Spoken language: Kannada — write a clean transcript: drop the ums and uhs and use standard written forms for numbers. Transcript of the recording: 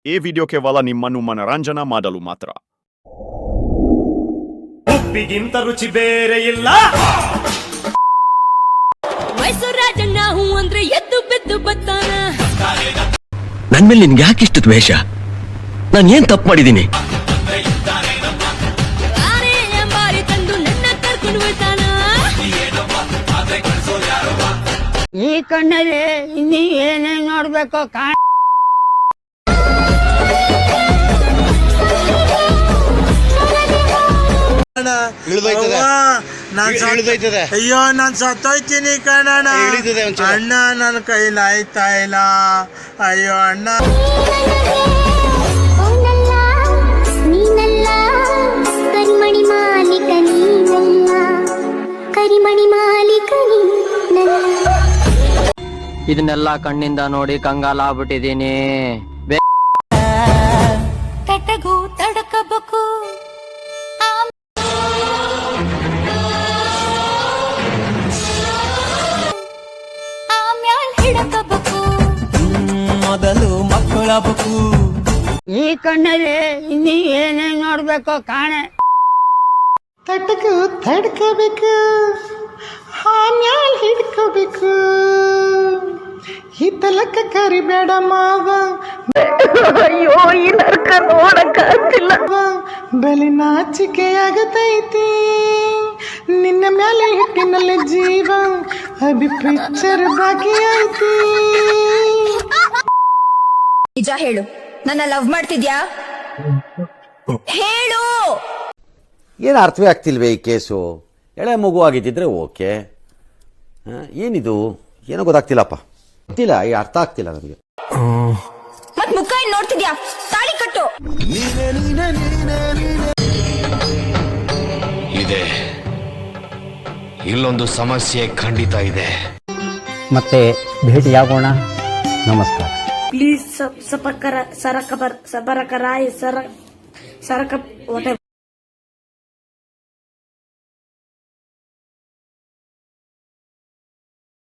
ಈ ವಿಡಿಯೋ ಕೇವಲ ನಿಮ್ಮನ್ನು ಮನರಂಜನಾ ಮಾಡಲು ಮಾತ್ರ. ಉಪ್ಪಿಗಿಂತ ರುಚಿ ಬೇರೆ ಇಲ್ಲ. ಮೈಸೂರಾಜಣ್ಣ ಹೂ ಅಂದ್ರೆ ಎದ್ದು ಬಿದ್ದು ಬತ್ತಾನ. ನನ್ ಮೇಲೆ ನಿನ್ಗೆ ಯಾಕಿಷ್ಟು ದ್ವೇಷ? ನಾನು ಏನ್ ತಪ್ಪು ಮಾಡಿದ್ದೀನಿ? ಬಾರಿ ತಂದು ನನ್ನ ಕರ್ಕೊಂಡು ಹೋಯ್ತಾನ. ಈ ಕಣ್ಣಲ್ಲಿ ಇನ್ನೀ ಏನೇನ್ ನೋಡ್ಬೇಕೋ ಅಯ್ಯೋ ನಾನ್ ಸತ್ತೋಯ್ತೀನಿ ಕಣಣ್ಣ. ಅಣ್ಣ ನನ್ನ ಕೈಲಿ ಆಯ್ತಾ ಇಲ್ಲ. ಅಯ್ಯೋ ಅಣ್ಣ. ಕರಿಮಣಿ ಮಾಲೀಕ ನೀನಲ್ಲ, ಕರಿಮಣಿ ಮಾಲೀಕ ನೀನಲ್ಲ. ಇದನ್ನೆಲ್ಲ ಕಣ್ಣಿಂದ ನೋಡಿ ಕಂಗಾಲಾಗ್ಬಿಟ್ಟಿದೀನಿ. ತಟಗೂ ತಡಕಬೇಕು. ಆಮ್ಯಾಲ್ ಹಿಡಕಬೇಕು. ಮೊದಲು ಮಕ್ಕಳಬೇಕು. ಈ ಕಣ್ಣಲ್ಲಿ ಇನ್ನೀ ಏನೇನ್ ನೋಡ್ಬೇಕೋ ಕಾಣೆ. ತಟಕು ತಡ್ಕೋಬೇಕು, ಆಮ್ಯಾಲ್ ಹಿಡ್ಕೋಬೇಕು. ಈ ತಲಕ ಕರಿಬೇಡ ಮಾವ. ಅಯ್ಯೋ ಈ ನರ್ಕ ನೋಡಕ್ಕಾಗ್ತಿಲ್ಲ. ಬಲಿ ನಾಚಿಕೆ ಆಗತೈತಿ ನಿನ್ನ ಮೇಲೆ ಹಿಟ್ಟಿನಲ್ಲಿ ಜೀವ. ಅಭಿ ಪಿಕ್ಚರ್ ಬಾಕಿ ಐತಿ. ನಿಜ ಹೇಳು, ನನ್ನ ಲವ್ ಮಾಡ್ತಿದ್ಯಾ? ಹೇಳು. ಏನು ಅರ್ಥವೇ ಆಗ್ತಿಲ್ವೇ ಈ ಕೇಸು? ಎಳೆ ಮಗು ಆಗಿದ್ದಿದ್ರೆ ಓಕೆ. ಏನಿದು ಏನೋ ಗೊತ್ತಾಗ್ತಿಲ್ಲಪ್ಪ, ಗೊತ್ತಿಲ್ಲ, ಈ ಅರ್ಥ ಆಗ್ತಿಲ್ಲ ನನಗೆ. ಮತ್ ಮುಖ ಏನ್ ನೋಡ್ತಿದ್ಯಾ? ತಾಳಿ ಕಟ್ಟು. ಇದೆ, ಇಲ್ಲೊಂದು ಸಮಸ್ಯೆ ಖಂಡಿತ ಇದೆ. ಮತ್ತೆ ಭೇಟಿಯಾಗೋಣ. ನಮಸ್ಕಾರ. ಪ್ಲೀಸ್ ಸರಕ